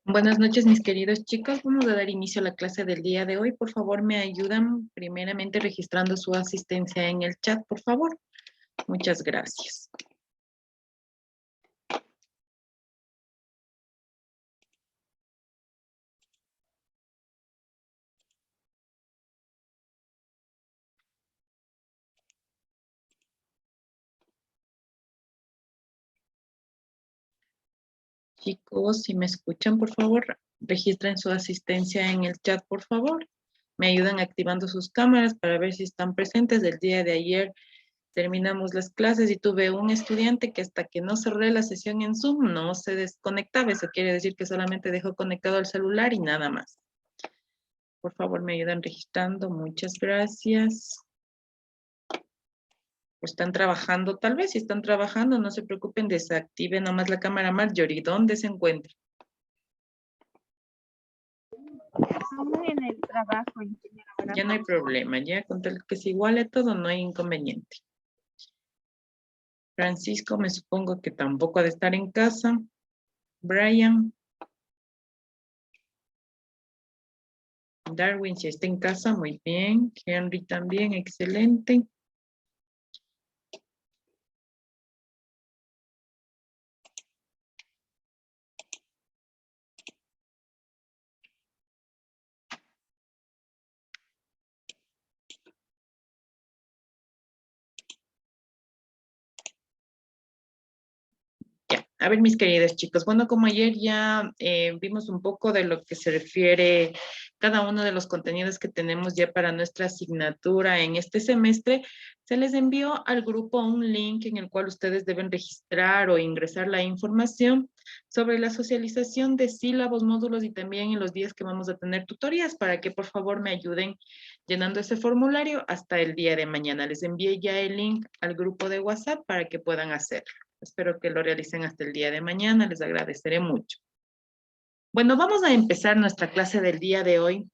Buenas noches, mis queridos chicos. Vamos a dar inicio a la clase del día de hoy. Por favor, me ayudan primeramente registrando su asistencia en el chat, por favor. Muchas gracias. Chicos, si me escuchan, por favor, registren su asistencia en el chat, por favor. Me ayudan activando sus cámaras para ver si están presentes. El día de ayer terminamos las clases y tuve un estudiante que hasta que no cerré la sesión en Zoom no se desconectaba. Eso quiere decir que solamente dejó conectado el celular y nada más. Por favor, me ayudan registrando. Muchas gracias. Están trabajando, tal vez si están trabajando, no se preocupen, desactiven nomás la cámara. Marjorie, ¿dónde se encuentra? Estamos en el trabajo, ingeniera. Ya no hay problema, ya con tal que se iguale todo, no hay inconveniente. Francisco, me supongo que tampoco ha de estar en casa. Brian. Darwin, si está en casa, muy bien. Henry también, excelente. Ya, a ver, mis queridos chicos, bueno, como ayer ya vimos un poco de lo que se refiere cada uno de los contenidos que tenemos ya para nuestra asignatura en este semestre, se les envió al grupo un link en el cual ustedes deben registrar o ingresar la información sobre la socialización de sílabos, módulos y también en los días que vamos a tener tutorías para que por favor me ayuden llenando ese formulario hasta el día de mañana. Les envié ya el link al grupo de WhatsApp para que puedan hacerlo. Espero que lo realicen hasta el día de mañana, les agradeceré mucho. Bueno, vamos a empezar nuestra clase del día de hoy.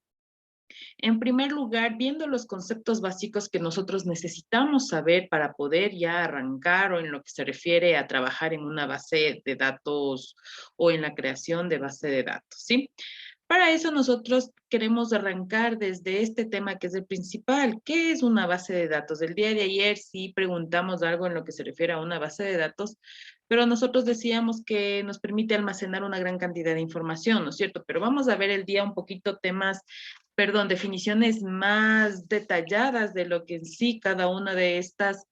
En primer lugar, viendo los conceptos básicos que nosotros necesitamos saber para poder ya arrancar o en lo que se refiere a trabajar en una base de datos o en la creación de base de datos, ¿sí? Para eso nosotros queremos arrancar desde este tema que es el principal. ¿Qué es una base de datos? El día de ayer sí preguntamos algo en lo que se refiere a una base de datos, pero nosotros decíamos que nos permite almacenar una gran cantidad de información, ¿no es cierto? Pero vamos a ver el día un poquito temas, perdón, definiciones más detalladas de lo que en sí cada una de estas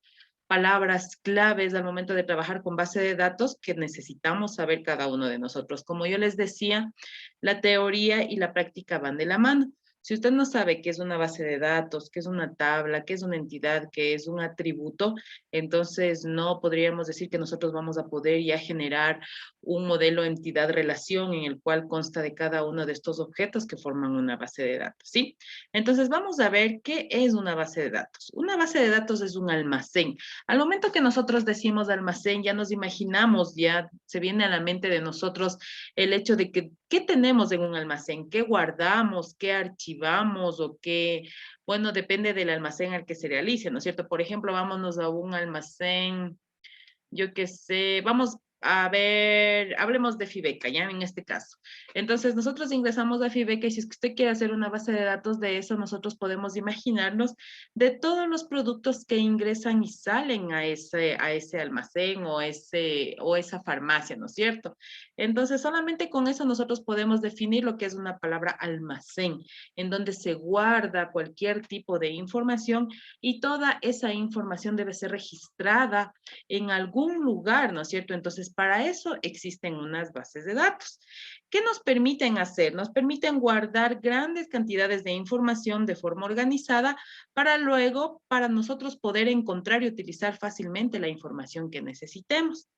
palabras claves al momento de trabajar con base de datos que necesitamos saber cada uno de nosotros. Como yo les decía, la teoría y la práctica van de la mano. Si usted no sabe qué es una base de datos, qué es una tabla, qué es una entidad, qué es un atributo, entonces no podríamos decir que nosotros vamos a poder ya generar un modelo entidad-relación en el cual consta de cada uno de estos objetos que forman una base de datos, ¿sí? Entonces vamos a ver qué es una base de datos. Una base de datos es un almacén. Al momento que nosotros decimos almacén, ya nos imaginamos, ya se viene a la mente de nosotros el hecho de que, ¿qué tenemos en un almacén? ¿Qué guardamos? ¿Qué archivamos? O qué, bueno, depende del almacén al que se realice, ¿no es cierto? Por ejemplo, vámonos a un almacén, yo qué sé, vamos a ver, hablemos de Fibeca, ya en este caso. Entonces, nosotros ingresamos a Fibeca y si es que usted quiere hacer una base de datos de eso, nosotros podemos imaginarnos de todos los productos que ingresan y salen a ese almacén o esa farmacia, ¿no es cierto? Entonces, solamente con eso nosotros podemos definir lo que es una palabra almacén, en donde se guarda cualquier tipo de información y toda esa información debe ser registrada en algún lugar, ¿no es cierto? Entonces, para eso existen unas bases de datos. ¿Qué nos permiten hacer? Nos permiten guardar grandes cantidades de información de forma organizada para luego, para nosotros poder encontrar y utilizar fácilmente la información que necesitemos.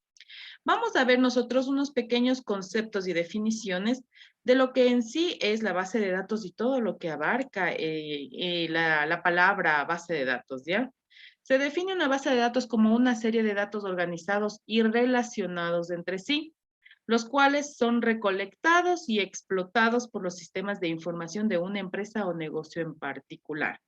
Vamos a ver nosotros unos pequeños conceptos y definiciones de lo que en sí es la base de datos y todo lo que abarca la palabra base de datos, ¿ya? Se define una base de datos como una serie de datos organizados y relacionados entre sí, los cuales son recolectados y explotados por los sistemas de información de una empresa o negocio en particular.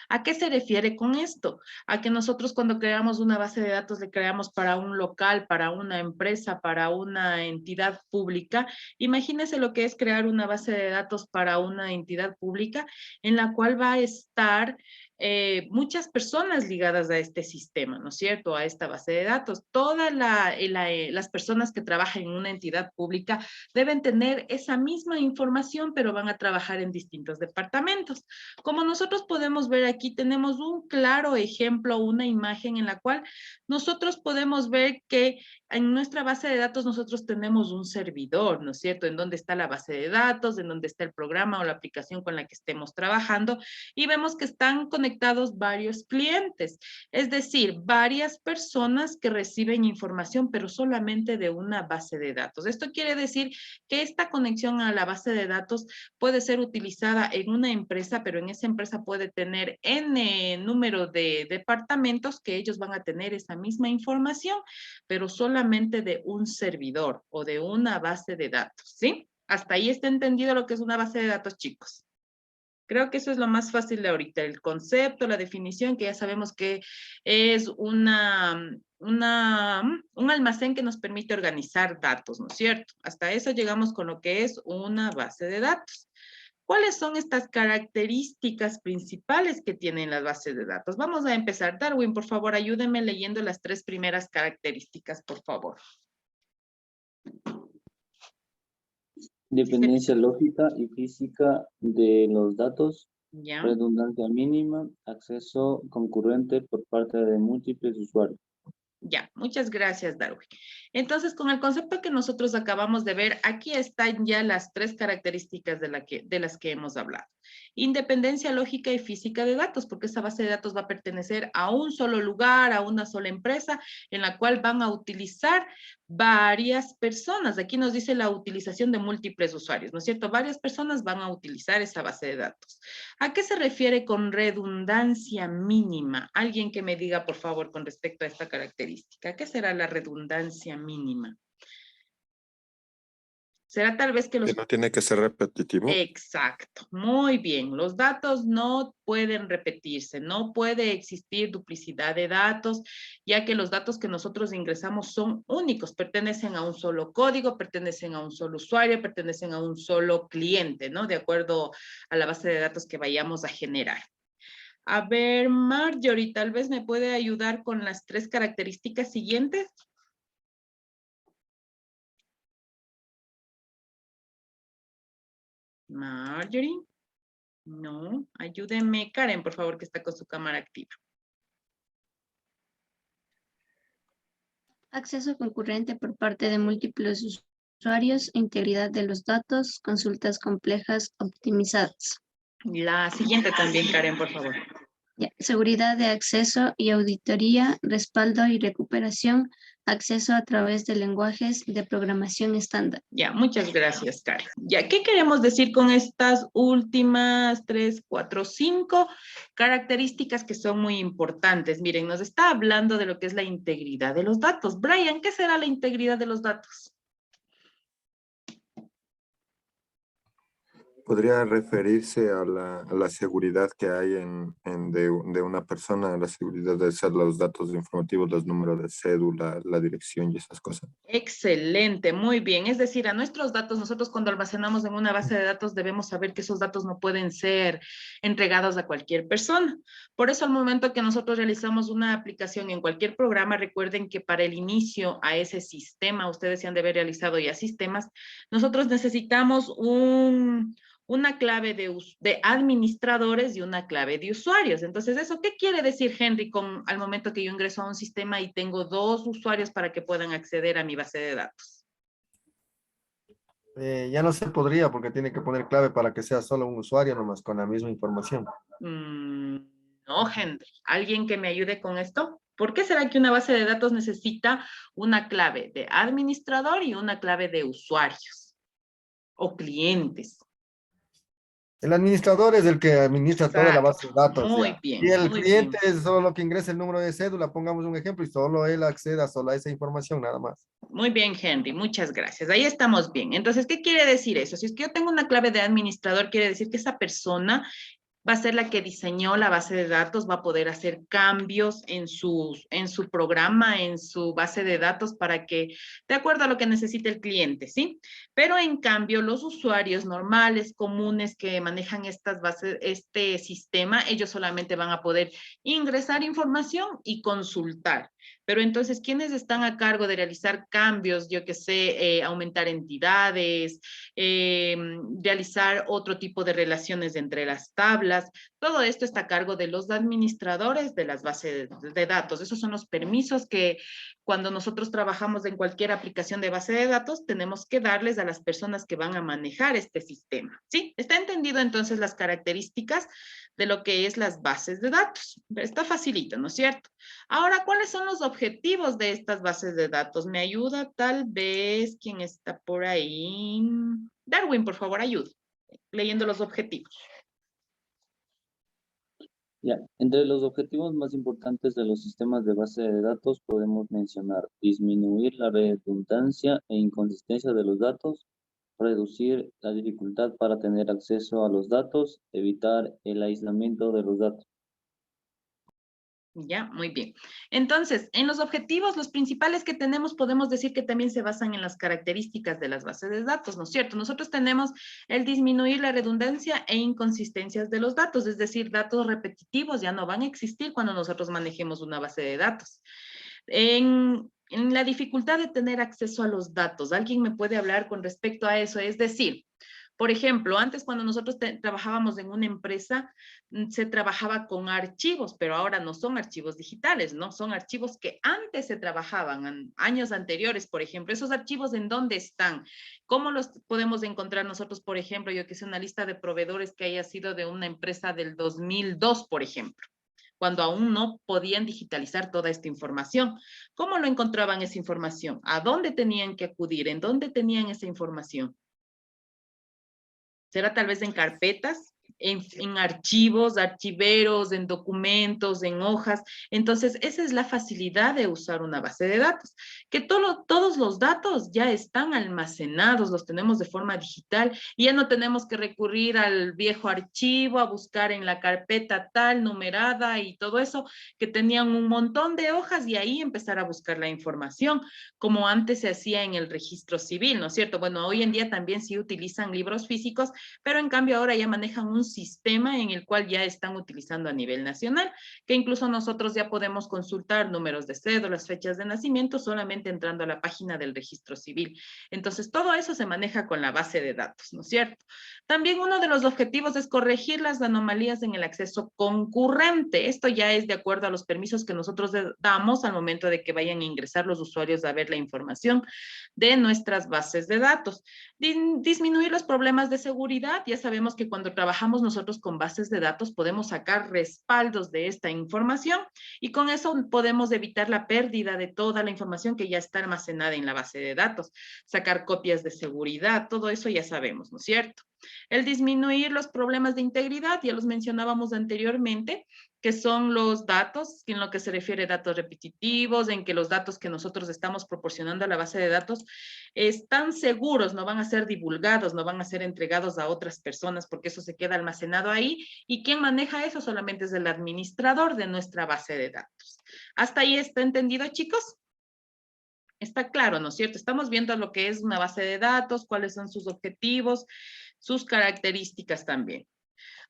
¿A qué se refiere con esto? A que nosotros cuando creamos una base de datos le creamos para un local, para una empresa, para una entidad pública. Imagínese lo que es crear una base de datos para una entidad pública en la cual va a estar muchas personas ligadas a este sistema, ¿no es cierto? A esta base de datos. Todas las personas que trabajan en una entidad pública deben tener esa misma información, pero van a trabajar en distintos departamentos. Como nosotros podemos ver aquí, tenemos un claro ejemplo, una imagen en la cual nosotros podemos ver que en nuestra base de datos nosotros tenemos un servidor, ¿no es cierto? En donde está la base de datos, en donde está el programa o la aplicación con la que estemos trabajando, y vemos que están conectados varios clientes, es decir, varias personas que reciben información, pero solamente de una base de datos. Esto quiere decir que esta conexión a la base de datos puede ser utilizada en una empresa, pero en esa empresa puede tener N número de departamentos que ellos van a tener esa misma información, pero solamente de un servidor o de una base de datos, ¿sí? Hasta ahí está entendido lo que es una base de datos, chicos. Creo que eso es lo más fácil de ahorita, el concepto, la definición, que ya sabemos que es un almacén que nos permite organizar datos, ¿no es cierto? Hasta eso llegamos con lo que es una base de datos. ¿Cuáles son estas características principales que tienen las bases de datos? Vamos a empezar. Darwin, por favor, ayúdeme leyendo las 3 primeras características, por favor. Dependencia lógica y física de los datos, Ya. redundancia mínima, acceso concurrente por parte de múltiples usuarios. Ya, muchas gracias, Darwin. Entonces, con el concepto que nosotros acabamos de ver, aquí están ya las 3 características de las que hemos hablado. Independencia lógica y física de datos, porque esa base de datos va a pertenecer a un solo lugar, a una sola empresa, en la cual van a utilizar varias personas. Aquí nos dice la utilización de múltiples usuarios, ¿no es cierto? Varias personas van a utilizar esa base de datos. ¿A qué se refiere con redundancia mínima? Alguien que me diga, por favor, con respecto a esta característica. ¿Qué será la redundancia mínima? ¿Será tal vez que los... Que no tiene que ser repetitivo. Exacto, muy bien. Los datos no pueden repetirse, no puede existir duplicidad de datos, ya que los datos que nosotros ingresamos son únicos, pertenecen a un solo código, pertenecen a un solo usuario, pertenecen a un solo cliente, ¿no? De acuerdo a la base de datos que vayamos a generar. A ver, Marjorie, tal vez me puede ayudar con las 3 características siguientes. Marjorie. No, ayúdenme. Karen, por favor, que está con su cámara activa. Acceso concurrente por parte de múltiples usuarios, integridad de los datos, consultas complejas optimizadas. La siguiente también, Karen, por favor. Ya, seguridad de acceso y auditoría, respaldo y recuperación, acceso a través de lenguajes de programación estándar. Ya, muchas gracias, Karen. Ya, ¿qué queremos decir con estas últimas 3, 4, 5 características que son muy importantes? Miren, nos está hablando de lo que es la integridad de los datos. Brian, ¿qué será la integridad de los datos? Podría referirse a la seguridad que hay de una persona, la seguridad de ser los datos informativos, los números de cédula, la dirección y esas cosas. Excelente, muy bien. Es decir, a nuestros datos, nosotros cuando almacenamos en una base de datos debemos saber que esos datos no pueden ser entregados a cualquier persona. Por eso al momento que nosotros realizamos una aplicación en cualquier programa, recuerden que para el inicio a ese sistema, ustedes se han de haber realizado ya sistemas, nosotros necesitamos una clave de administradores y una clave de usuarios. Entonces, ¿eso qué quiere decir, Henry, al momento que yo ingreso a un sistema y tengo 2 usuarios para que puedan acceder a mi base de datos? Ya no se podría porque tiene que poner clave para que sea solo un usuario nomás con la misma información. No, Henry. ¿Alguien que me ayude con esto? ¿Por qué será que una base de datos necesita una clave de administrador y una clave de usuarios o clientes? El administrador es el que administra toda la base de datos. Muy Ya. bien. Y el muy cliente bien. es solo lo que ingresa el número de cédula, pongamos un ejemplo, y solo él accede a solo a esa información, nada más. Muy bien, Henry, muchas gracias. Ahí estamos bien. Entonces, ¿qué quiere decir eso? Si es que yo tengo una clave de administrador, quiere decir que esa persona va a ser la que diseñó la base de datos, va a poder hacer cambios en su programa, en su base de datos para que, de acuerdo a lo que necesite el cliente, ¿sí? Pero en cambio, los usuarios normales, comunes que manejan estas bases, este sistema, ellos solamente van a poder ingresar información y consultar. Pero entonces, ¿quiénes están a cargo de realizar cambios? Yo que sé, aumentar entidades, realizar otro tipo de relaciones entre las tablas. Todo esto está a cargo de los administradores de las bases de datos. Esos son los permisos que cuando nosotros trabajamos en cualquier aplicación de base de datos, tenemos que darles a las personas que van a manejar este sistema. ¿Sí? ¿Está entendido entonces las características de lo que es las bases de datos? Está facilito, ¿no es cierto? Ahora, ¿cuáles son los objetivos de estas bases de datos? ¿Me ayuda tal vez quién está por ahí? Darwin, por favor, ayude, leyendo los objetivos. Ya, entre los objetivos más importantes de los sistemas de base de datos podemos mencionar disminuir la redundancia e inconsistencia de los datos, reducir la dificultad para tener acceso a los datos, evitar el aislamiento de los datos. Ya, muy bien. Entonces, en los objetivos, los principales que tenemos, podemos decir que también se basan en las características de las bases de datos, ¿no es cierto? Nosotros tenemos el disminuir la redundancia e inconsistencias de los datos, es decir, datos repetitivos ya no van a existir cuando nosotros manejemos una base de datos. En la dificultad de tener acceso a los datos, ¿alguien me puede hablar con respecto a eso? Es decir, por ejemplo, antes cuando nosotros trabajábamos en una empresa, se trabajaba con archivos, pero ahora no son archivos digitales, ¿no? Son archivos que antes se trabajaban, años anteriores, por ejemplo. ¿Esos archivos en dónde están? ¿Cómo los podemos encontrar nosotros, por ejemplo? Yo que sé, una lista de proveedores que haya sido de una empresa del 2002, por ejemplo, cuando aún no podían digitalizar toda esta información. ¿Cómo lo encontraban esa información? ¿A dónde tenían que acudir? ¿En dónde tenían esa información? ¿Será tal vez en carpetas, en archivos, archiveros, en documentos, en hojas? Entonces, esa es la facilidad de usar una base de datos, que todos los datos ya están almacenados, los tenemos de forma digital y ya no tenemos que recurrir al viejo archivo, a buscar en la carpeta tal, numerada y todo eso, que tenían un montón de hojas y ahí empezar a buscar la información, como antes se hacía en el registro civil, ¿no es cierto? Bueno, hoy en día también sí utilizan libros físicos, pero en cambio ahora ya manejan un sistema en el cual ya están utilizando a nivel nacional, que incluso nosotros ya podemos consultar números de cédulas, fechas de nacimiento, solamente entrando a la página del registro civil. Entonces, todo eso se maneja con la base de datos, ¿no es cierto? También uno de los objetivos es corregir las anomalías en el acceso concurrente. Esto ya es de acuerdo a los permisos que nosotros damos al momento de que vayan a ingresar los usuarios a ver la información de nuestras bases de datos. Disminuir los problemas de seguridad. Ya sabemos que cuando trabajamos nosotros con bases de datos podemos sacar respaldos de esta información y con eso podemos evitar la pérdida de toda la información que ya está almacenada en la base de datos, sacar copias de seguridad, todo eso ya sabemos, ¿no es cierto? El disminuir los problemas de integridad, ya los mencionábamos anteriormente, que son los datos, en lo que se refiere a datos repetitivos, en que los datos que nosotros estamos proporcionando a la base de datos están seguros, no van a ser divulgados, no van a ser entregados a otras personas porque eso se queda almacenado ahí y quien maneja eso solamente es el administrador de nuestra base de datos. ¿Hasta ahí está entendido, chicos? Está claro, ¿no es cierto? Estamos viendo lo que es una base de datos, cuáles son sus objetivos, sus características también.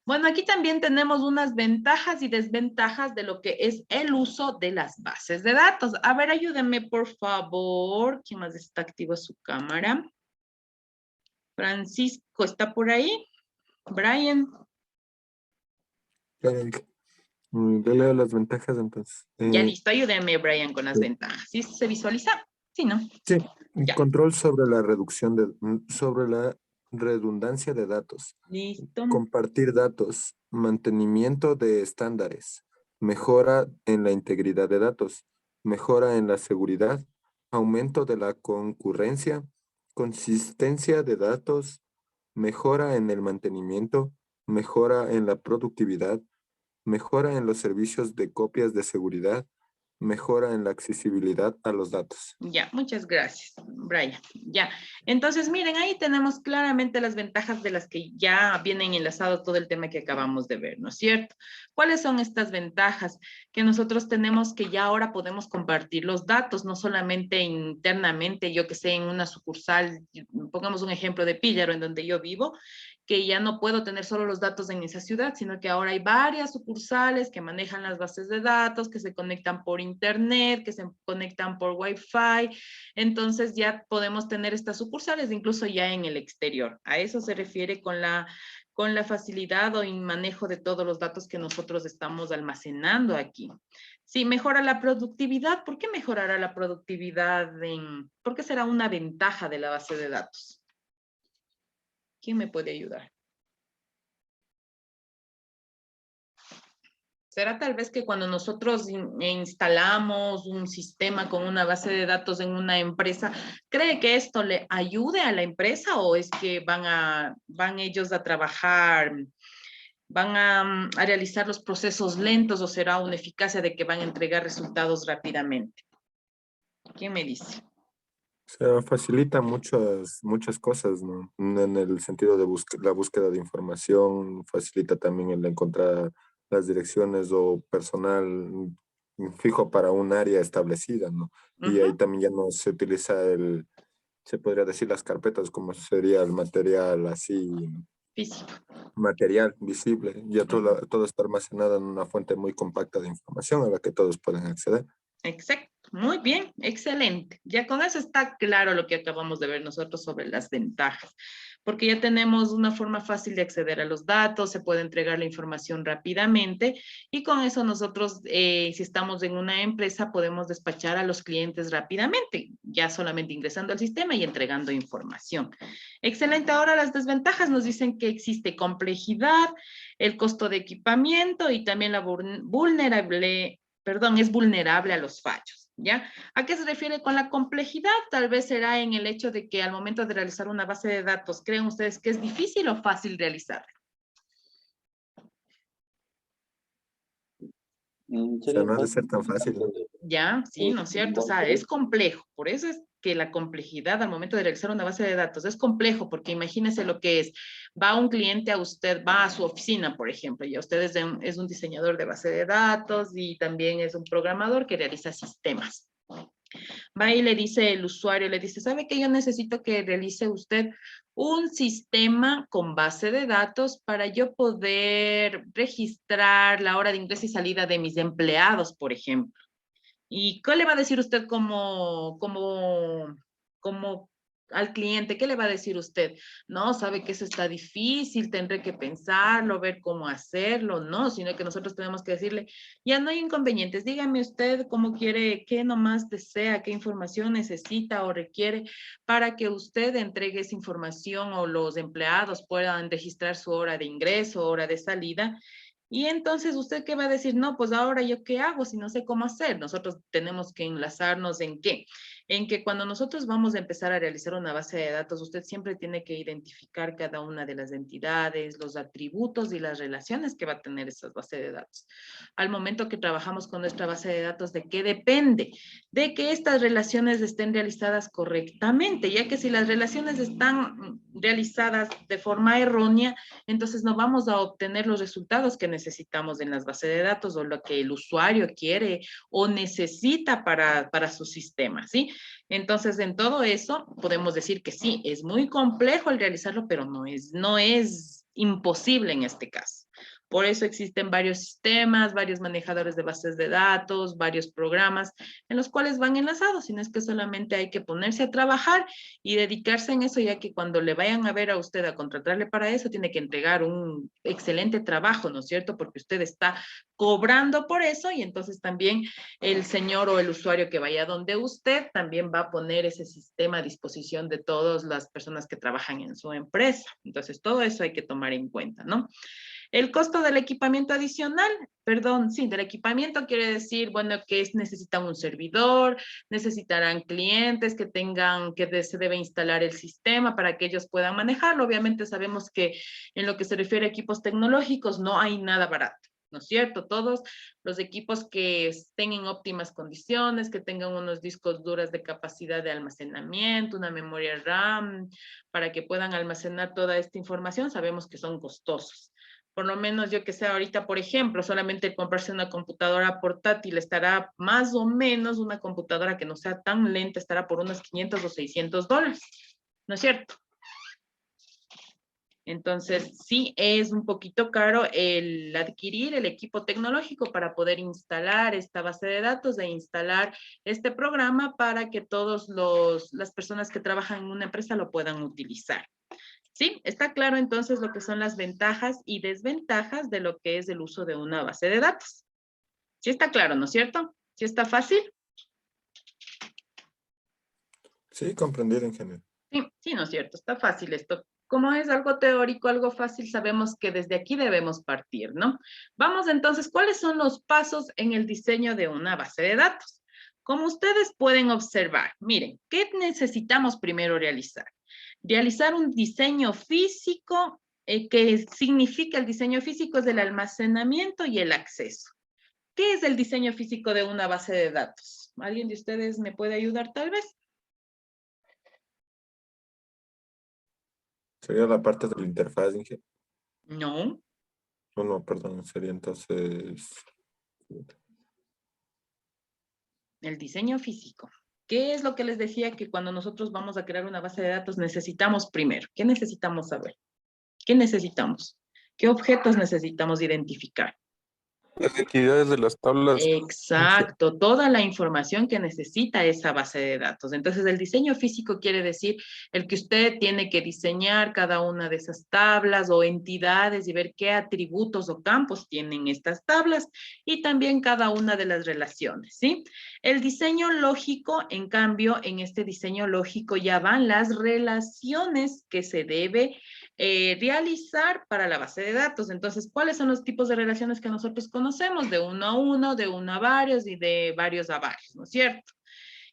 Bueno, aquí también tenemos unas ventajas y desventajas de lo que es el uso de las bases de datos. A ver, ayúdenme, por favor. ¿Quién más está activo su cámara? Francisco, ¿está por ahí? Brian. Yo leo las ventajas entonces. Ya listo, ayúdenme, Brian, con las ventajas. ¿Sí se visualiza? Sí, ¿no? Sí, Ya. control sobre la reducción sobre la redundancia de datos. Listo. Compartir datos, mantenimiento de estándares, mejora en la integridad de datos, mejora en la seguridad, aumento de la concurrencia, consistencia de datos, mejora en el mantenimiento, mejora en la productividad, mejora en los servicios de copias de seguridad, mejora en la accesibilidad a los datos. Ya, muchas gracias, Brian. Ya, entonces miren, ahí tenemos claramente las ventajas de las que ya vienen enlazado todo el tema que acabamos de ver, ¿no es cierto? ¿Cuáles son estas ventajas? Que nosotros tenemos que ya ahora podemos compartir los datos, no solamente internamente, yo que sé, en una sucursal, pongamos un ejemplo de Píllaro, en donde yo vivo, que ya no puedo tener solo los datos en esa ciudad, sino que ahora hay varias sucursales que manejan las bases de datos, que se conectan por internet, que se conectan por Wi-Fi. Entonces ya podemos tener estas sucursales incluso ya en el exterior. A eso se refiere con la facilidad o en manejo de todos los datos que nosotros estamos almacenando aquí. Sí, mejora la productividad. ¿Por qué mejorará la productividad? ¿Por qué será una ventaja de la base de datos? ¿Quién me puede ayudar? ¿Será tal vez que cuando nosotros instalamos un sistema con una base de datos en una empresa, cree que esto le ayude a la empresa o es que van ellos a trabajar, van a realizar los procesos lentos o será una eficacia de que van a entregar resultados rápidamente? ¿Quién me dice? O sea, facilita muchas cosas, ¿no? En el sentido de la búsqueda de información, facilita también el encontrar las direcciones o personal fijo para un área establecida, ¿no? Y ahí también ya no se utiliza se podría decir las carpetas, como sería el material así, Físico. material visible. Ya todo está almacenado en una fuente muy compacta de información a la que todos pueden acceder. Exacto, muy bien, excelente. Ya con eso está claro lo que acabamos de ver nosotros sobre las ventajas, porque ya tenemos una forma fácil de acceder a los datos, se puede entregar la información rápidamente y con eso nosotros, si estamos en una empresa, podemos despachar a los clientes rápidamente, ya solamente ingresando al sistema y entregando información. Excelente, ahora las desventajas nos dicen que existe complejidad, el costo de equipamiento y también la es vulnerable a los fallos, ¿ya? ¿A qué se refiere con la complejidad? Tal vez será en el hecho de que al momento de realizar una base de datos, ¿creen ustedes que es difícil o fácil realizarla? O sea, Sería no ha de fácil. ser tan fácil, ¿no? Ya, sí, ¿no es cierto? O sea, es complejo. Por eso es que la complejidad al momento de realizar una base de datos es complejo, porque imagínese lo que es. Va un cliente a usted, va a su oficina, por ejemplo, y usted es un diseñador de base de datos y también es un programador que realiza sistemas. Va y le dice el usuario, le dice, ¿sabe qué? Yo necesito que realice usted un sistema con base de datos para yo poder registrar la hora de ingreso y salida de mis empleados, por ejemplo. ¿Y qué le va a decir usted como al cliente? ¿Qué le va a decir usted? No, sabe que eso está difícil, tendré que pensarlo, ver cómo hacerlo, no, sino que nosotros tenemos que decirle, ya no hay inconvenientes, dígame usted cómo quiere, qué nomás desea, qué información necesita o requiere para que usted entregue esa información o los empleados puedan registrar su hora de ingreso, hora de salida. Y entonces, ¿usted qué va a decir? No, pues ahora yo qué hago si no sé cómo hacer. Nosotros tenemos que enlazarnos en qué. En que cuando nosotros vamos a empezar a realizar una base de datos, usted siempre tiene que identificar cada una de las entidades, los atributos y las relaciones que va a tener esa base de datos. Al momento que trabajamos con nuestra base de datos, ¿de qué depende? De que estas relaciones estén realizadas correctamente, ya que si las relaciones están realizadas de forma errónea, entonces no vamos a obtener los resultados que necesitamos en las bases de datos o lo que el usuario quiere o necesita para su sistema, ¿sí? Entonces, en todo eso podemos decir que sí, es muy complejo el realizarlo, pero no es imposible en este caso. Por eso existen varios sistemas, varios manejadores de bases de datos, varios programas en los cuales van enlazados, sino es que solamente hay que ponerse a trabajar y dedicarse en eso, ya que cuando le vayan a ver a usted a contratarle para eso, tiene que entregar un excelente trabajo, ¿no es cierto? Porque usted está cobrando por eso y entonces también el señor o el usuario que vaya donde usted también va a poner ese sistema a disposición de todas las personas que trabajan en su empresa. Entonces, todo eso hay que tomar en cuenta, ¿no? El costo del equipamiento adicional, perdón, sí, del equipamiento quiere decir, bueno, que necesitan un servidor, necesitarán clientes que se debe instalar el sistema para que ellos puedan manejarlo. Obviamente sabemos que en lo que se refiere a equipos tecnológicos no hay nada barato. ¿no es cierto? Todos los equipos que estén en óptimas condiciones, que tengan unos discos duros de capacidad de almacenamiento, una memoria RAM, para que puedan almacenar toda esta información, sabemos que son costosos. Por lo menos yo que sé, ahorita, por ejemplo, solamente comprarse una computadora portátil estará más o menos, una computadora que no sea tan lenta, estará por unos $500 o $600, ¿no es cierto? Entonces, sí es un poquito caro el adquirir el equipo tecnológico para poder instalar esta base de datos e instalar este programa para que todas las personas que trabajan en una empresa lo puedan utilizar. ¿Sí? Está claro entonces lo que son las ventajas y desventajas de lo que es el uso de una base de datos. Sí está claro, ¿no es cierto? ¿Sí está fácil? Sí, comprender en general. Sí, ¿no es cierto? Está fácil esto. Como es algo teórico, algo fácil, sabemos que desde aquí debemos partir, ¿no? Vamos entonces, ¿cuáles son los pasos en el diseño de una base de datos? Como ustedes pueden observar, miren, ¿qué necesitamos primero realizar? Realizar un diseño físico, que significa el diseño físico es el almacenamiento y el acceso. ¿Qué es el diseño físico de una base de datos? ¿Alguien de ustedes me puede ayudar tal vez? Sería la parte de la interfaz, Inge. No. No, no, perdón, sería entonces... El diseño físico. ¿Qué es lo que les decía que cuando nosotros vamos a crear una base de datos necesitamos primero? ¿Qué necesitamos saber? ¿Qué necesitamos? ¿Qué objetos necesitamos identificar? Las entidades de las tablas. Exacto, toda la información que necesita esa base de datos. Entonces, el diseño físico quiere decir el que usted tiene que diseñar cada una de esas tablas o entidades y ver qué atributos o campos tienen estas tablas y también cada una de las relaciones, ¿sí? El diseño lógico, en cambio, en este diseño lógico ya van las relaciones que se debe realizar para la base de datos. Entonces, ¿cuáles son los tipos de relaciones que nosotros conocemos? De uno a uno, de uno a varios y de varios a varios, ¿no es cierto?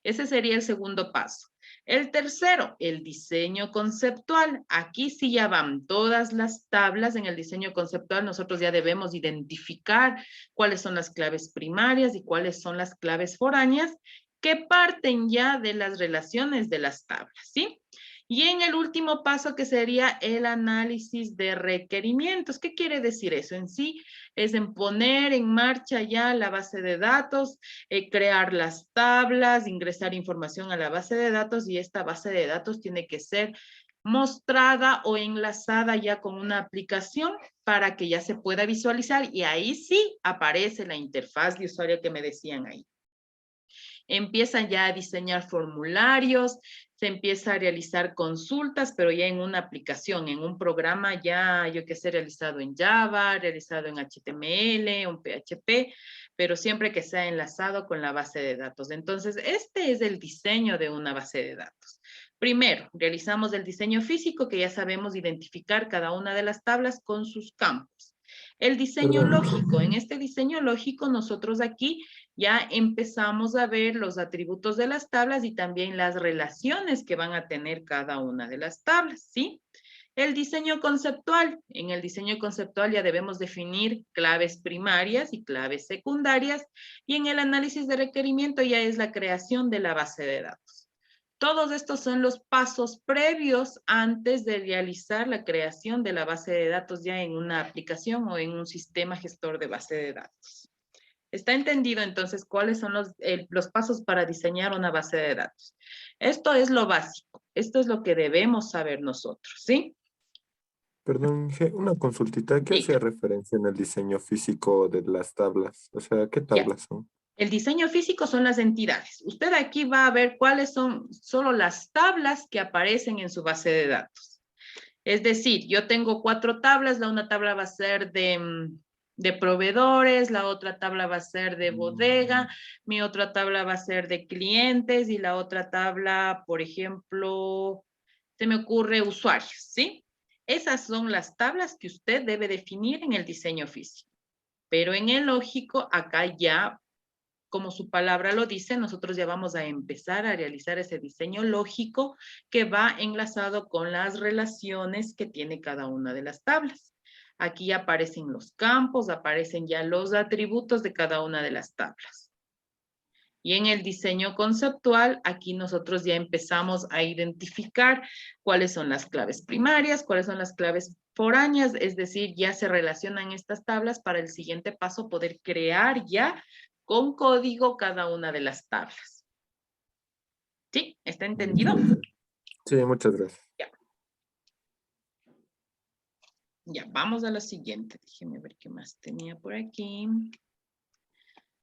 Ese sería el segundo paso. El tercero, el diseño conceptual. Aquí sí ya van todas las tablas. En el diseño conceptual nosotros ya debemos identificar cuáles son las claves primarias y cuáles son las claves foráneas que parten ya de las relaciones de las tablas, ¿sí? Y en el último paso, que sería el análisis de requerimientos. ¿Qué quiere decir eso? En sí es en poner en marcha ya la base de datos, crear las tablas, ingresar información a la base de datos, y esta base de datos tiene que ser mostrada o enlazada ya con una aplicación para que ya se pueda visualizar, y ahí sí aparece la interfaz de usuario que me decían ahí. Empiezan ya a diseñar formularios, se empieza a realizar consultas, pero ya en una aplicación, en un programa ya, yo que sé, realizado en Java, realizado en HTML, un PHP, pero siempre que sea enlazado con la base de datos. Entonces, este es el diseño de una base de datos. Primero, realizamos el diseño físico, que ya sabemos identificar cada una de las tablas con sus campos. El diseño lógico. En este diseño lógico, nosotros aquí ya empezamos a ver los atributos de las tablas y también las relaciones que van a tener cada una de las tablas, ¿sí? El diseño conceptual. En el diseño conceptual ya debemos definir claves primarias y claves secundarias, y en el análisis de requerimiento ya es la creación de la base de datos. Todos estos son los pasos previos antes de realizar la creación de la base de datos ya en una aplicación o en un sistema gestor de base de datos. ¿Está entendido entonces cuáles son los pasos para diseñar una base de datos? Esto es lo básico, esto es lo que debemos saber nosotros, ¿sí? Perdón, Inge, una consultita. ¿Qué hacía Diga. referencia en el diseño físico de las tablas? O sea, ¿qué Ya. tablas son? El diseño físico son las entidades. Usted aquí va a ver cuáles son solo las tablas que aparecen en su base de datos. Es decir, yo tengo 4 tablas, una tabla va a ser de proveedores, la otra tabla va a ser de bodega, mi otra tabla va a ser de clientes y la otra tabla, por ejemplo, se me ocurre usuarios, ¿sí? Esas son las tablas que usted debe definir en el diseño físico. Pero en el lógico, acá ya, como su palabra lo dice, nosotros ya vamos a empezar a realizar ese diseño lógico que va enlazado con las relaciones que tiene cada una de las tablas. Aquí aparecen los campos, aparecen ya los atributos de cada una de las tablas. Y en el diseño conceptual, aquí nosotros ya empezamos a identificar cuáles son las claves primarias, cuáles son las claves foráneas, es decir, ya se relacionan estas tablas para el siguiente paso poder crear ya con código cada una de las tablas. ¿Sí? ¿Está entendido? Sí, muchas gracias. Ya, vamos a la siguiente. Déjenme ver qué más tenía por aquí.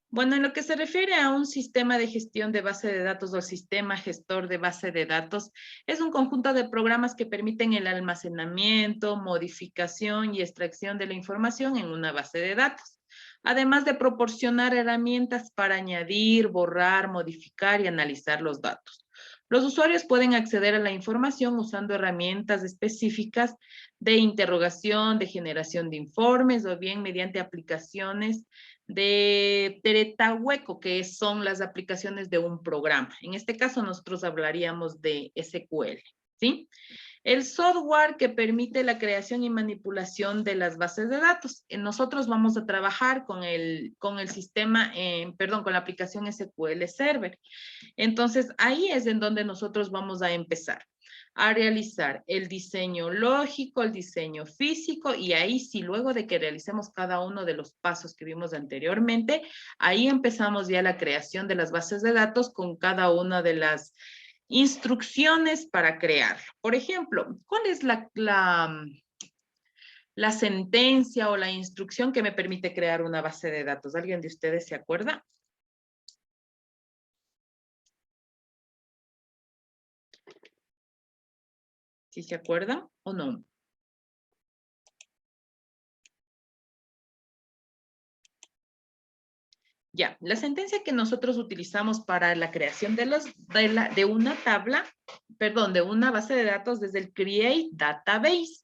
Bueno, en lo que se refiere a un sistema de gestión de base de datos o sistema gestor de base de datos, es un conjunto de programas que permiten el almacenamiento, modificación y extracción de la información en una base de datos, además de proporcionar herramientas para añadir, borrar, modificar y analizar los datos. Los usuarios pueden acceder a la información usando herramientas específicas de interrogación, de generación de informes o bien mediante aplicaciones de Teretahueco, que son las aplicaciones de un programa. En este caso nosotros hablaríamos de SQL, ¿sí? El software que permite la creación y manipulación de las bases de datos. Nosotros vamos a trabajar con el sistema, con la aplicación SQL Server. Entonces, ahí es en donde nosotros vamos a empezar a realizar el diseño lógico, el diseño físico, y ahí sí, luego de que realicemos cada uno de los pasos que vimos anteriormente, ahí empezamos ya la creación de las bases de datos con cada una de las instrucciones para crearlo. Por ejemplo, ¿cuál es la sentencia o la instrucción que me permite crear una base de datos? ¿Alguien de ustedes se acuerda? ¿Sí se acuerdan o no? Ya, la sentencia que nosotros utilizamos para la creación de una tabla, de una base de datos desde el Create Database.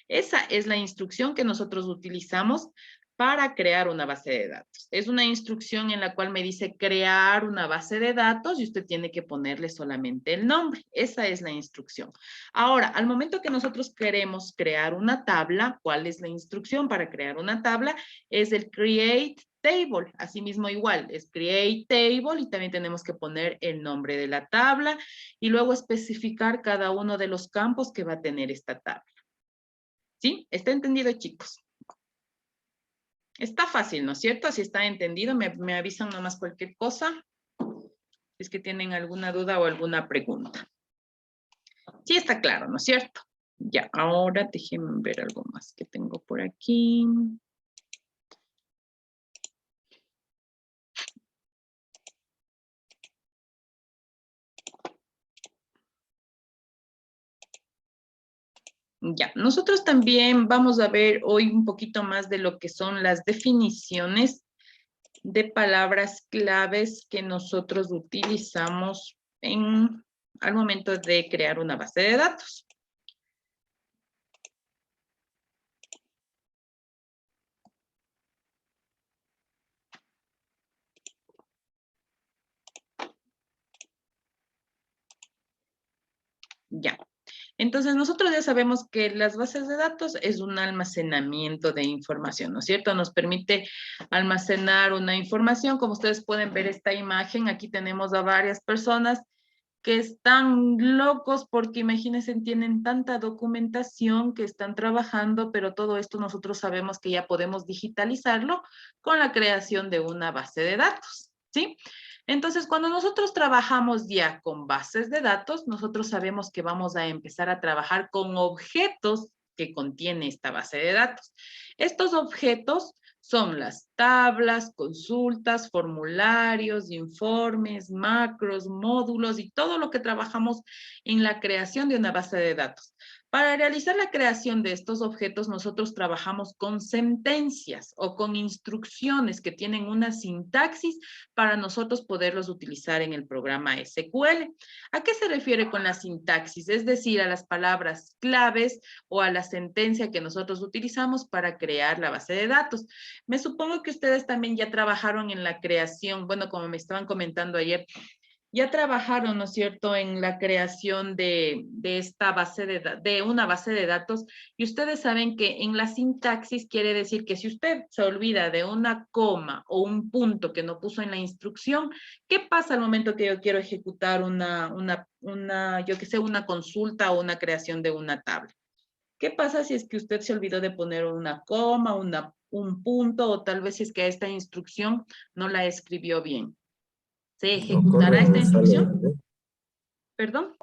Esa es la instrucción que nosotros utilizamos para crear una base de datos. Es una instrucción en la cual me dice crear una base de datos y usted tiene que ponerle solamente el nombre. Esa es la instrucción. Ahora, al momento que nosotros queremos crear una tabla, ¿cuál es la instrucción para crear una tabla? Es el Create Table. Asimismo igual, es Create Table y también tenemos que poner el nombre de la tabla y luego especificar cada uno de los campos que va a tener esta tabla. ¿Sí? ¿Está entendido, chicos? Está fácil, ¿no es cierto? Si está entendido, me avisan nomás cualquier cosa. Si es que tienen alguna duda o alguna pregunta. Sí está claro, ¿no es cierto? Ya, ahora déjenme ver algo más que tengo por aquí. Ya, nosotros también vamos a ver hoy un poquito más de lo que son las definiciones de palabras claves que nosotros utilizamos al momento de crear una base de datos. Ya. Entonces, nosotros ya sabemos que las bases de datos es un almacenamiento de información, ¿no es cierto? Nos permite almacenar una información. Como ustedes pueden ver esta imagen, aquí tenemos a varias personas que están locos porque imagínense, tienen tanta documentación que están trabajando, pero todo esto nosotros sabemos que ya podemos digitalizarlo con la creación de una base de datos, ¿sí? Entonces, cuando nosotros trabajamos ya con bases de datos, nosotros sabemos que vamos a empezar a trabajar con objetos que contiene esta base de datos. Estos objetos son las tablas, consultas, formularios, informes, macros, módulos y todo lo que trabajamos en la creación de una base de datos. Para realizar la creación de estos objetos, nosotros trabajamos con sentencias o con instrucciones que tienen una sintaxis para nosotros poderlos utilizar en el programa SQL. ¿A qué se refiere con la sintaxis? Es decir, a las palabras claves o a la sentencia que nosotros utilizamos para crear la base de datos. Me supongo que ustedes también ya trabajaron en la creación, bueno, como me estaban comentando ayer, ya trabajaron, ¿no es cierto?, en la creación de esta base de una base de datos, y ustedes saben que en la sintaxis quiere decir que si usted se olvida de una coma o un punto que no puso en la instrucción, ¿qué pasa al momento que yo quiero ejecutar yo que sé, una consulta o una creación de una tabla? ¿Qué pasa si es que usted se olvidó de poner una coma, un punto, o tal vez si es que esta instrucción no la escribió bien? ¿Se No ejecutará corre esta o sale, instrucción? ¿Perdón?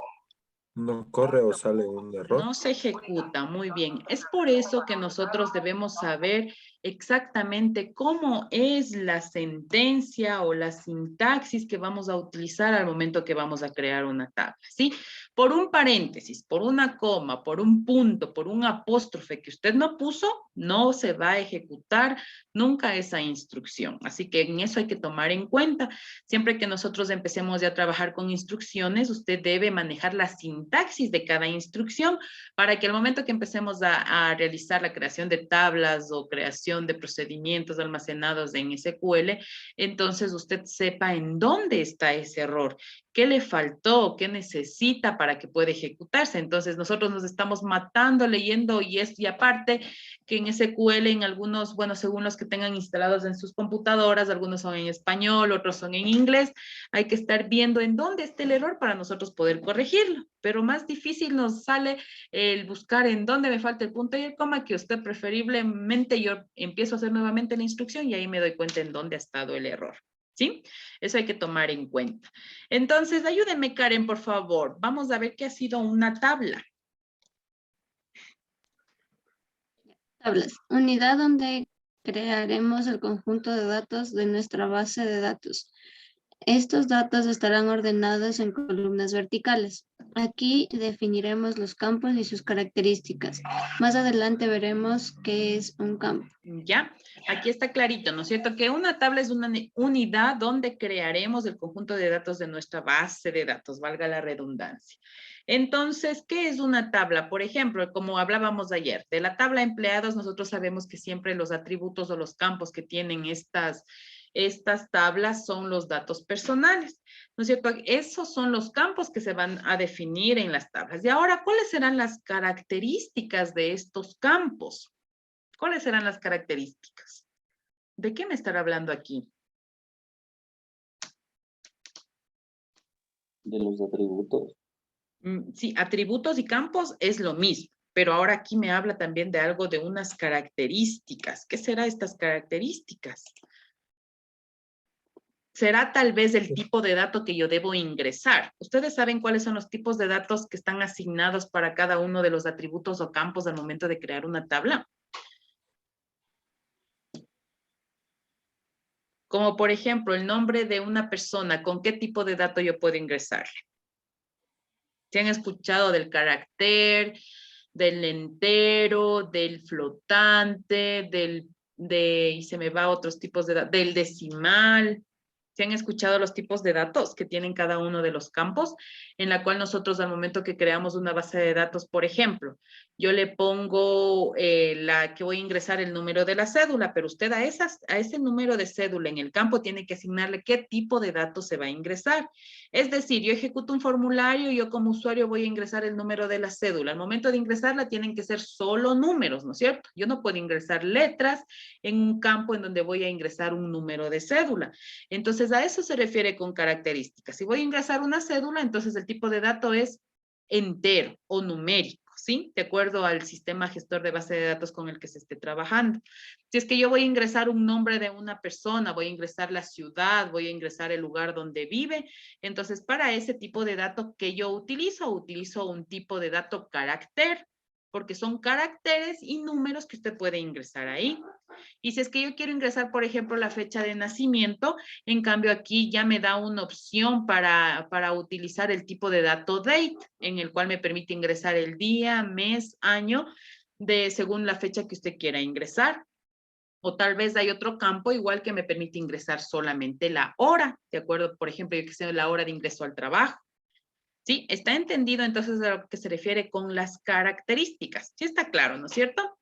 no corre o sale un error. No se ejecuta, muy bien. Es por eso que nosotros debemos saber exactamente cómo es la sentencia o la sintaxis que vamos a utilizar al momento que vamos a crear una tabla, ¿sí? Por un paréntesis, por una coma, por un punto, por un apóstrofe que usted no puso, no se va a ejecutar nunca esa instrucción. Así que en eso hay que tomar en cuenta. Siempre que nosotros empecemos ya a trabajar con instrucciones, usted debe manejar la sintaxis de cada instrucción para que al momento que empecemos a realizar la creación de tablas o creación de procedimientos almacenados en SQL, entonces usted sepa en dónde está ese error, qué le faltó, qué necesita para que pueda ejecutarse. Entonces nosotros nos estamos matando leyendo y aparte que en SQL en algunos, bueno, según los que tengan instalados en sus computadoras, algunos son en español, otros son en inglés, hay que estar viendo en dónde está el error para nosotros poder corregirlo, pero más difícil nos sale el buscar en dónde me falta el punto y el coma, que usted preferiblemente yo empiezo a hacer nuevamente la instrucción y ahí me doy cuenta en dónde ha estado el error. ¿Sí? Eso hay que tomar en cuenta. Entonces, ayúdenme, Karen, por favor. Vamos a ver qué ha sido una tabla. Tablas. Unidad donde crearemos el conjunto de datos de nuestra base de datos. Estos datos estarán ordenados en columnas verticales. Aquí definiremos los campos y sus características. Más adelante veremos qué es un campo. Ya, aquí está clarito, ¿no es cierto? Que una tabla es una unidad donde crearemos el conjunto de datos de nuestra base de datos, valga la redundancia. Entonces, ¿qué es una tabla? Por ejemplo, como hablábamos ayer, de la tabla empleados, nosotros sabemos que siempre los atributos o los campos que tienen estas tablas son los datos personales, ¿no es cierto? Esos son los campos que se van a definir en las tablas. Y ahora, ¿cuáles serán las características de estos campos? ¿Cuáles serán las características? ¿De qué me estará hablando aquí? De los atributos. Sí, atributos y campos es lo mismo, pero ahora aquí me habla también de algo de unas características. ¿Qué serán estas características? Será tal vez el tipo de dato que yo debo ingresar. ¿Ustedes saben cuáles son los tipos de datos que están asignados para cada uno de los atributos o campos al momento de crear una tabla? Como por ejemplo, el nombre de una persona, ¿con qué tipo de dato yo puedo ingresarle? ¿Se han escuchado del carácter, del entero, del flotante, y se me va otros tipos de datos, del decimal? ¿Se han escuchado los tipos de datos que tienen cada uno de los campos? En la cual nosotros al momento que creamos una base de datos, por ejemplo, yo le pongo la que voy a ingresar el número de la cédula, pero usted a ese número de cédula en el campo tiene que asignarle qué tipo de datos se va a ingresar. Es decir, yo ejecuto un formulario y yo como usuario voy a ingresar el número de la cédula. Al momento de ingresarla tienen que ser solo números, ¿no es cierto? Yo no puedo ingresar letras en un campo en donde voy a ingresar un número de cédula. Entonces, a eso se refiere con características. Si voy a ingresar una cédula, entonces el tipo de dato es entero o numérico, ¿sí? De acuerdo al sistema gestor de base de datos con el que se esté trabajando. Si es que yo voy a ingresar un nombre de una persona, voy a ingresar la ciudad, voy a ingresar el lugar donde vive, entonces para ese tipo de dato que yo utilizo un tipo de dato carácter, porque son caracteres y números que usted puede ingresar ahí. Y si es que yo quiero ingresar, por ejemplo, la fecha de nacimiento, en cambio aquí ya me da una opción para utilizar el tipo de dato date, en el cual me permite ingresar el día, mes, año, según la fecha que usted quiera ingresar. O tal vez hay otro campo igual que me permite ingresar solamente la hora, ¿de acuerdo? Por ejemplo, yo que sé, la hora de ingreso al trabajo. ¿Sí? ¿Está entendido entonces a lo que se refiere con las características? Sí está claro, ¿no es cierto?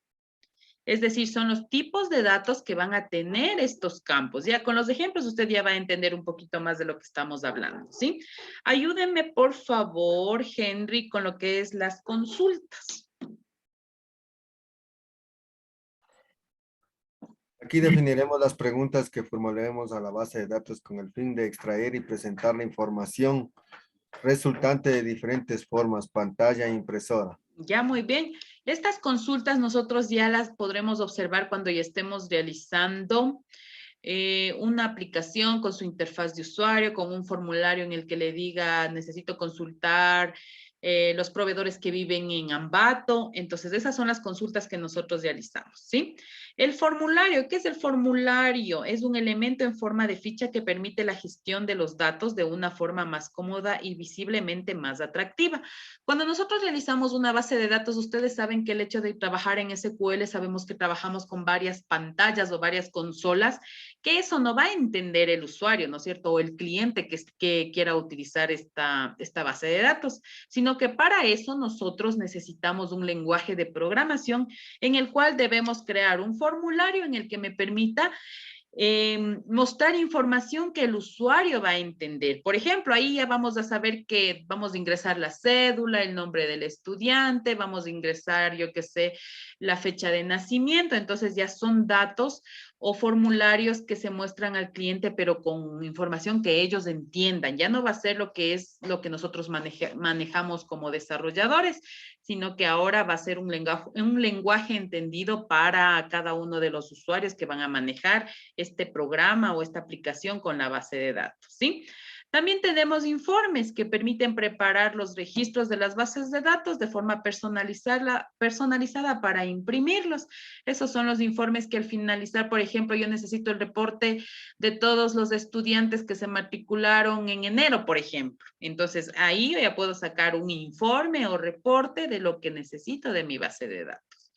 Es decir, son los tipos de datos que van a tener estos campos. Ya con los ejemplos usted ya va a entender un poquito más de lo que estamos hablando, ¿sí? Ayúdenme, por favor, Henry, con lo que es las consultas. Aquí definiremos las preguntas que formularemos a la base de datos con el fin de extraer y presentar la información resultante de diferentes formas, pantalla e impresora. Ya, muy bien. Estas consultas nosotros ya las podremos observar cuando ya estemos realizando una aplicación con su interfaz de usuario, con un formulario en el que le diga necesito consultar los proveedores que viven en Ambato. Entonces, esas son las consultas que nosotros realizamos, ¿sí? El formulario, ¿qué es el formulario? Es un elemento en forma de ficha que permite la gestión de los datos de una forma más cómoda y visiblemente más atractiva. Cuando nosotros realizamos una base de datos, ustedes saben que el hecho de trabajar en SQL, sabemos que trabajamos con varias pantallas o varias consolas, que eso no va a entender el usuario, ¿no es cierto? O el cliente que quiera utilizar esta base de datos, sino que para eso nosotros necesitamos un lenguaje de programación en el cual debemos crear un formulario en el que me permita mostrar información que el usuario va a entender. Por ejemplo, ahí ya vamos a saber que vamos a ingresar la cédula, el nombre del estudiante, vamos a ingresar, yo qué sé, la fecha de nacimiento. Entonces ya son datos o formularios que se muestran al cliente, pero con información que ellos entiendan. Ya no va a ser lo que es lo que nosotros manejamos como desarrolladores, sino que ahora va a ser un lenguaje entendido para cada uno de los usuarios que van a manejar este programa o esta aplicación con la base de datos, ¿sí? También tenemos informes que permiten preparar los registros de las bases de datos de forma personalizada para imprimirlos. Esos son los informes que al finalizar, por ejemplo, yo necesito el reporte de todos los estudiantes que se matricularon en enero, por ejemplo. Entonces, ahí yo ya puedo sacar un informe o reporte de lo que necesito de mi base de datos.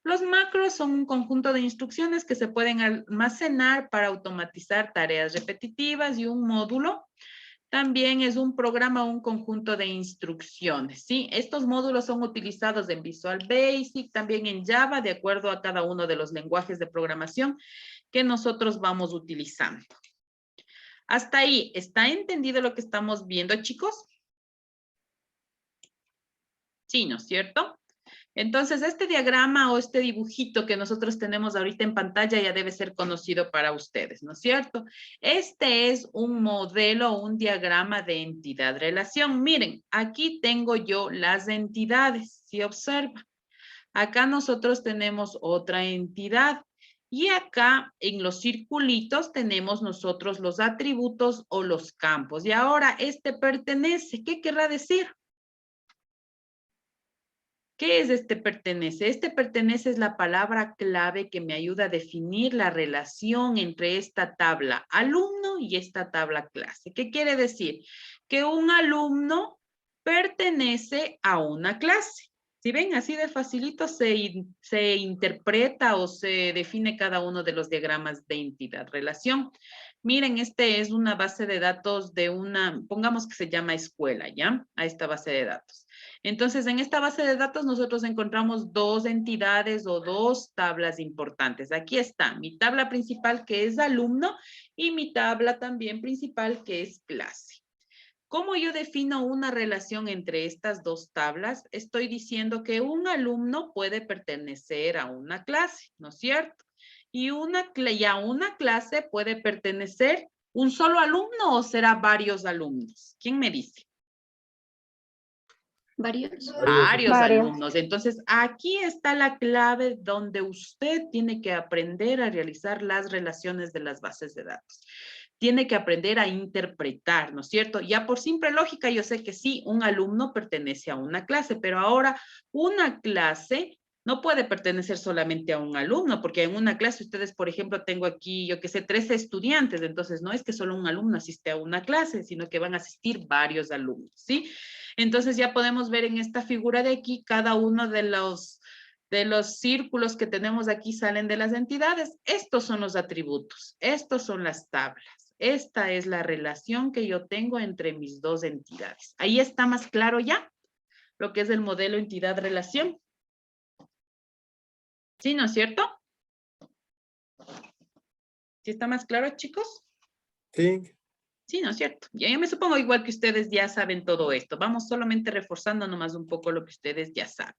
Los macros son un conjunto de instrucciones que se pueden almacenar para automatizar tareas repetitivas, y un módulo también es un programa o un conjunto de instrucciones, ¿sí? Estos módulos son utilizados en Visual Basic, también en Java, de acuerdo a cada uno de los lenguajes de programación que nosotros vamos utilizando. Hasta ahí, ¿está entendido lo que estamos viendo, chicos? Sí, ¿no es cierto? Entonces, este diagrama o este dibujito que nosotros tenemos ahorita en pantalla ya debe ser conocido para ustedes, ¿no es cierto? Este es un modelo, un diagrama de entidad-relación. Miren, aquí tengo yo las entidades, si observa. Acá nosotros tenemos otra entidad. Y acá en los circulitos tenemos nosotros los atributos o los campos. Y ahora este pertenece, ¿qué querrá decir? ¿Qué es este pertenece? Este pertenece es la palabra clave que me ayuda a definir la relación entre esta tabla alumno y esta tabla clase. ¿Qué quiere decir? Que un alumno pertenece a una clase. Si ven, así de facilito se interpreta o se define cada uno de los diagramas de entidad-relación. Miren, este es una base de datos de una, pongamos que se llama escuela, ¿ya? A esta base de datos. Entonces, en esta base de datos nosotros encontramos dos entidades o dos tablas importantes. Aquí está mi tabla principal, que es alumno, y mi tabla también principal, que es clase. ¿Cómo yo defino una relación entre estas dos tablas? Estoy diciendo que un alumno puede pertenecer a una clase, ¿no es cierto? Y a una clase puede pertenecer un solo alumno o será varios alumnos. ¿Quién me dice? Varios. Varios Varios. alumnos. Entonces, aquí está la clave donde usted tiene que aprender a realizar las relaciones de las bases de datos. Tiene que aprender a interpretar, ¿no es cierto? Ya por simple lógica, yo sé que sí, un alumno pertenece a una clase, pero ahora una clase no puede pertenecer solamente a un alumno, porque en una clase ustedes, por ejemplo, tengo aquí, yo qué sé, 13 estudiantes, entonces no es que solo un alumno asiste a una clase, sino que van a asistir varios alumnos, ¿sí? Entonces ya podemos ver en esta figura de aquí, cada uno de los círculos que tenemos aquí salen de las entidades. Estos son los atributos, estos son las tablas. Esta es la relación que yo tengo entre mis dos entidades. Ahí está más claro ya lo que es el modelo entidad-relación. ¿Sí, no es cierto? ¿Sí está más claro, chicos? Sí. Sí, ¿no es cierto? Yo me supongo igual que ustedes ya saben todo esto. Vamos solamente reforzando nomás un poco lo que ustedes ya saben.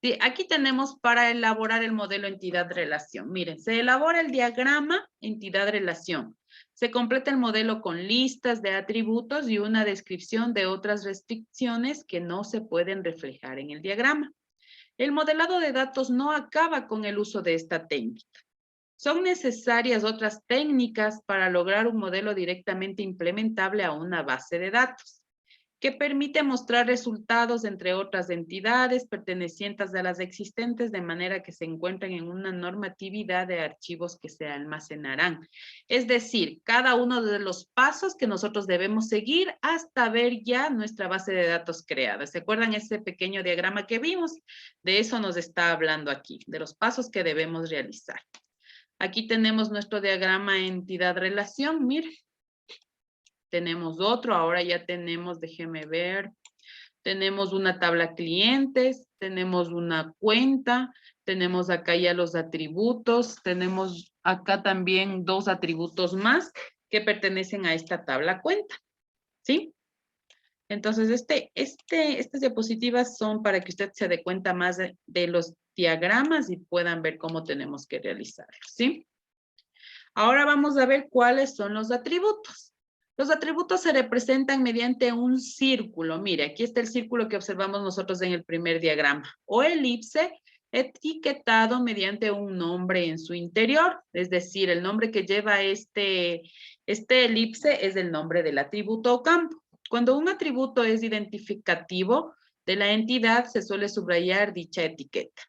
Sí, aquí tenemos para elaborar el modelo entidad-relación. Miren, se elabora el diagrama entidad-relación. Se completa el modelo con listas de atributos y una descripción de otras restricciones que no se pueden reflejar en el diagrama. El modelado de datos no acaba con el uso de esta técnica. Son necesarias otras técnicas para lograr un modelo directamente implementable a una base de datos, que permite mostrar resultados entre otras entidades pertenecientes a las existentes de manera que se encuentren en una normatividad de archivos que se almacenarán. Es decir, cada uno de los pasos que nosotros debemos seguir hasta ver ya nuestra base de datos creada. ¿Se acuerdan ese pequeño diagrama que vimos? De eso nos está hablando aquí, de los pasos que debemos realizar. Aquí tenemos nuestro diagrama entidad-relación, miren. Tenemos otro, ahora ya tenemos, déjeme ver, tenemos una tabla clientes, tenemos una cuenta, tenemos acá ya los atributos, tenemos acá también 2 atributos más que pertenecen a esta tabla cuenta, ¿sí? Entonces, estas diapositivas son para que usted se dé cuenta más de los diagramas y puedan ver cómo tenemos que realizarlos, ¿sí? Ahora vamos a ver cuáles son los atributos. Los atributos se representan mediante un círculo. Mire, aquí está el círculo que observamos nosotros en el primer diagrama. O elipse etiquetado mediante un nombre en su interior. Es decir, el nombre que lleva este elipse es el nombre del atributo o campo. Cuando un atributo es identificativo de la entidad, se suele subrayar dicha etiqueta.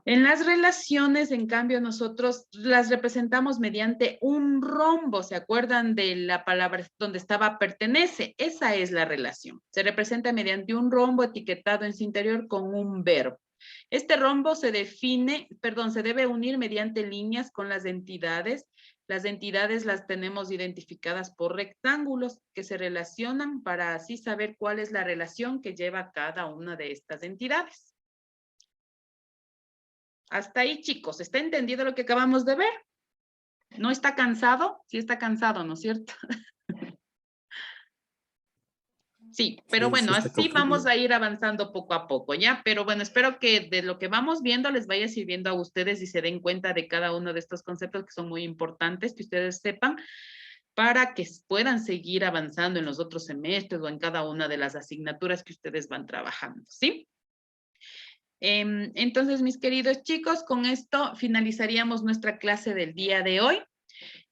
En las relaciones, en cambio, nosotros las representamos mediante un rombo. ¿Se acuerdan de la palabra donde estaba pertenece? Esa es la relación. Se representa mediante un rombo etiquetado en su interior con un verbo. Este rombo se debe unir mediante líneas con las entidades. Las entidades las tenemos identificadas por rectángulos que se relacionan para así saber cuál es la relación que lleva cada una de estas entidades. Hasta ahí, chicos, ¿está entendido lo que acabamos de ver? ¿No está cansado? Sí está cansado, ¿no es cierto? Sí, pero bueno, así vamos a ir avanzando poco a poco, ¿ya? Pero bueno, espero que de lo que vamos viendo les vaya sirviendo a ustedes y se den cuenta de cada uno de estos conceptos que son muy importantes, que ustedes sepan, para que puedan seguir avanzando en los otros semestres o en cada una de las asignaturas que ustedes van trabajando, ¿sí? Entonces, mis queridos chicos, con esto finalizaríamos nuestra clase del día de hoy.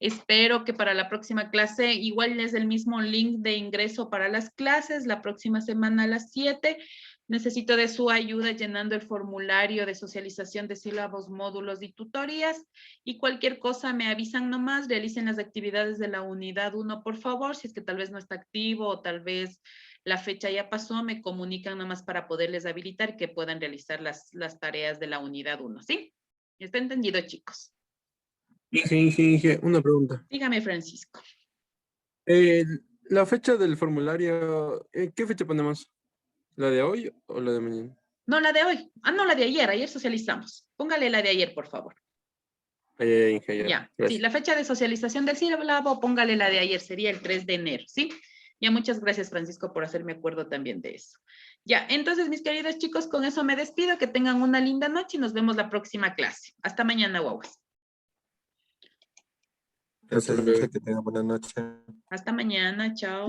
Espero que para la próxima clase, igual es el mismo link de ingreso para las clases, la próxima semana a las 7. Necesito de su ayuda llenando el formulario de socialización de sílabos, módulos y tutorías. Y cualquier cosa me avisan nomás, realicen las actividades de la unidad 1, por favor. Si es que tal vez no está activo o tal vez la fecha ya pasó, me comunican nomás para poderles habilitar que puedan realizar las tareas de la unidad 1, ¿sí? ¿Está entendido, chicos? Inge, una pregunta. Dígame, Francisco. La fecha del formulario, ¿qué fecha ponemos? ¿La de hoy o la de mañana? No, la de hoy. Ah, no, la de ayer. Ayer socializamos. Póngale la de ayer, por favor. Inge, ya. Ya, Gracias. sí, la fecha de socialización del sílabo, póngale la de ayer, sería el 3 de enero, ¿sí? Ya, muchas gracias, Francisco, por hacerme acuerdo también de eso. Ya, entonces, mis queridos chicos, con eso me despido, que tengan una linda noche y nos vemos la próxima clase. Hasta mañana, guaguas. Gracias, que tengan buena noche. Hasta mañana, chao.